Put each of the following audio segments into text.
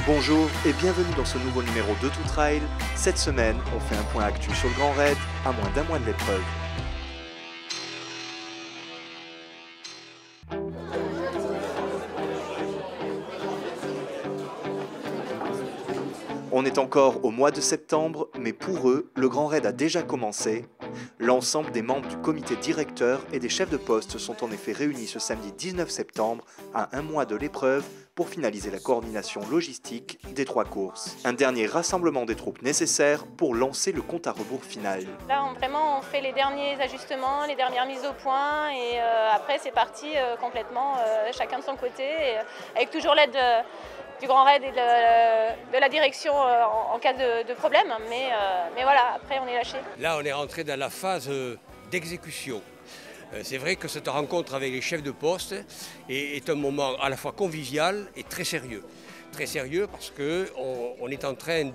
Bonjour et bienvenue dans ce nouveau numéro de Tout Trail. Cette semaine, on fait un point actu sur le Grand Raid, à moins d'un mois de l'épreuve. On est encore au mois de septembre, mais pour eux, le Grand Raid a déjà commencé. L'ensemble des membres du comité directeur et des chefs de poste sont en effet réunis ce samedi 19 septembre, à un mois de l'épreuve, pour finaliser la coordination logistique des 3 courses. Un dernier rassemblement des troupes nécessaires pour lancer le compte à rebours final. Là, on fait les derniers ajustements, les dernières mises au point et après c'est parti complètement, chacun de son côté, et, avec toujours l'aide du Grand Raid et de la direction en cas de problème, mais voilà, après on est lâché. Là, on est rentré dans la phase d'exécution. C'est vrai que cette rencontre avec les chefs de poste est un moment à la fois convivial et très sérieux. Très sérieux parce qu'on est en train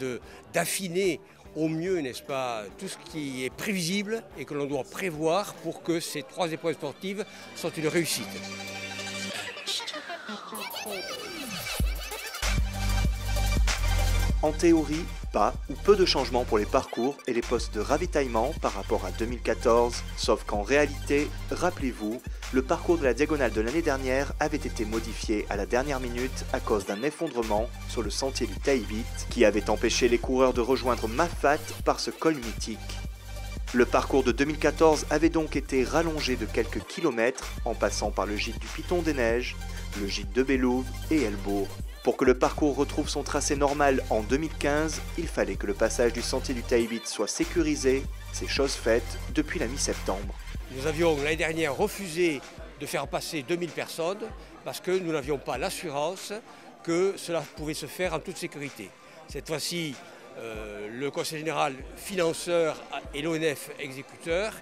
d'affiner au mieux, n'est-ce pas, tout ce qui est prévisible et que l'on doit prévoir pour que ces 3 épreuves sportives soient une réussite. En théorie, pas ou peu de changements pour les parcours et les postes de ravitaillement par rapport à 2014, sauf qu'en réalité, rappelez-vous, le parcours de la diagonale de l'année dernière avait été modifié à la dernière minute à cause d'un effondrement sur le sentier du Taïbit qui avait empêché les coureurs de rejoindre Mafat par ce col mythique. Le parcours de 2014 avait donc été rallongé de quelques kilomètres en passant par le gîte du Piton des Neiges, le gîte de Bellouve et Elbourg. Pour que le parcours retrouve son tracé normal en 2015, il fallait que le passage du sentier du Taïbit soit sécurisé, c'est chose faite depuis la mi-septembre. Nous avions l'année dernière refusé de faire passer 2000 personnes parce que nous n'avions pas l'assurance que cela pouvait se faire en toute sécurité. Cette fois-ci, le Conseil général financeur et l'ONF exécuteur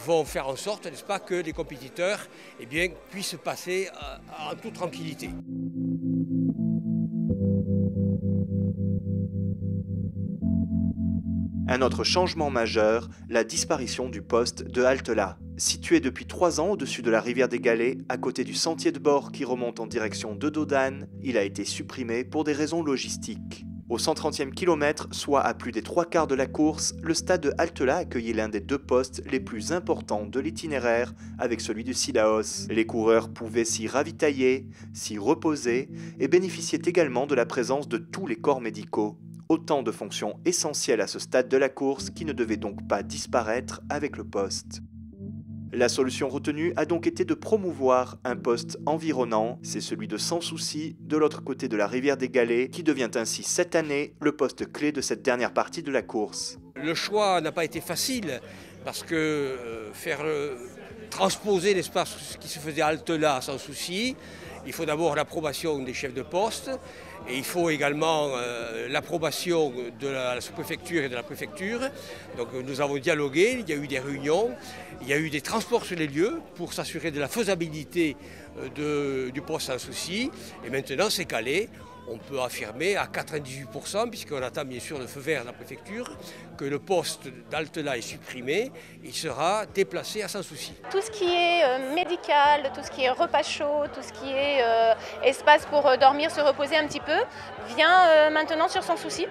vont faire en sorte, n'est-ce pas, que les compétiteurs puissent passer en toute tranquillité. Un autre changement majeur, la disparition du poste de halte-là. Situé depuis 3 ans au-dessus de la rivière des Galets, à côté du sentier de bord qui remonte en direction de Dodane, il a été supprimé pour des raisons logistiques. Au 130e kilomètre, soit à plus des 3/4 de la course, le stade de Halte-là accueillait l'un des 2 postes les plus importants de l'itinéraire avec celui de Sillaos. Les coureurs pouvaient s'y ravitailler, s'y reposer et bénéficiaient également de la présence de tous les corps médicaux. Autant de fonctions essentielles à ce stade de la course qui ne devaient donc pas disparaître avec le poste. La solution retenue a donc été de promouvoir un poste environnant, c'est celui de Sans Souci, de l'autre côté de la rivière des Galets, qui devient ainsi cette année le poste clé de cette dernière partie de la course. Le choix n'a pas été facile parce que faire transposer l'espace ce qui se faisait halte là Sans Souci, il faut d'abord l'approbation des chefs de poste et il faut également l'approbation de la sous-préfecture et de la préfecture. Donc nous avons dialogué, il y a eu des réunions, il y a eu des transports sur les lieux pour s'assurer de la faisabilité du poste Sans Souci. Et maintenant c'est calé. On peut affirmer à 98%, puisqu'on attend bien sûr le feu vert de la préfecture, que le poste d'Halte-là est supprimé, il sera déplacé à Sans Souci. Tout ce qui est médical, tout ce qui est repas chaud, tout ce qui est espace pour dormir, se reposer un petit peu, vient maintenant sur Sans Souci.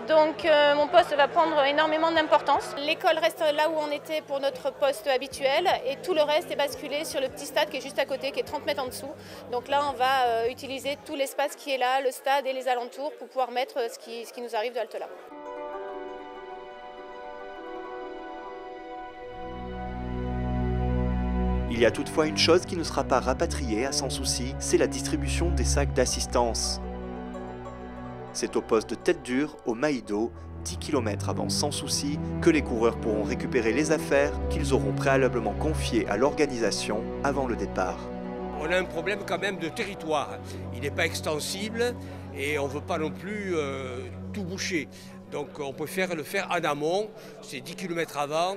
Donc mon poste va prendre énormément d'importance. L'école reste là où on était pour notre poste habituel et tout le reste est basculé sur le petit stade qui est juste à côté, qui est 30 mètres en dessous. Donc là on va utiliser tout l'espace qui est là, le stade et les alentours pour pouvoir mettre ce qui nous arrive de Halte-là. Il y a toutefois une chose qui ne sera pas rapatriée à Sans Souci, c'est la distribution des sacs d'assistance. C'est au poste de Tête Dure, au Maïdo, 10 km avant Sans Souci, que les coureurs pourront récupérer les affaires qu'ils auront préalablement confiées à l'organisation avant le départ. On a un problème quand même de territoire. Il n'est pas extensible et on ne veut pas non plus tout boucher. Donc on préfère le faire en amont, c'est 10 km avant.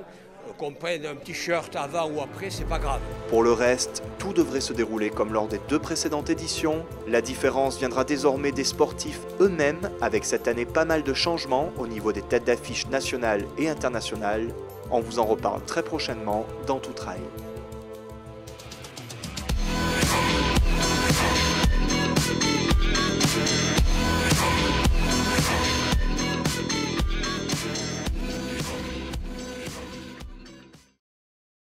Qu'on prenne un t-shirt avant ou après, c'est pas grave. Pour le reste, tout devrait se dérouler comme lors des 2 précédentes éditions. La différence viendra désormais des sportifs eux-mêmes, avec cette année pas mal de changements au niveau des têtes d'affiche nationales et internationales. On vous en reparle très prochainement dans Tout Trail.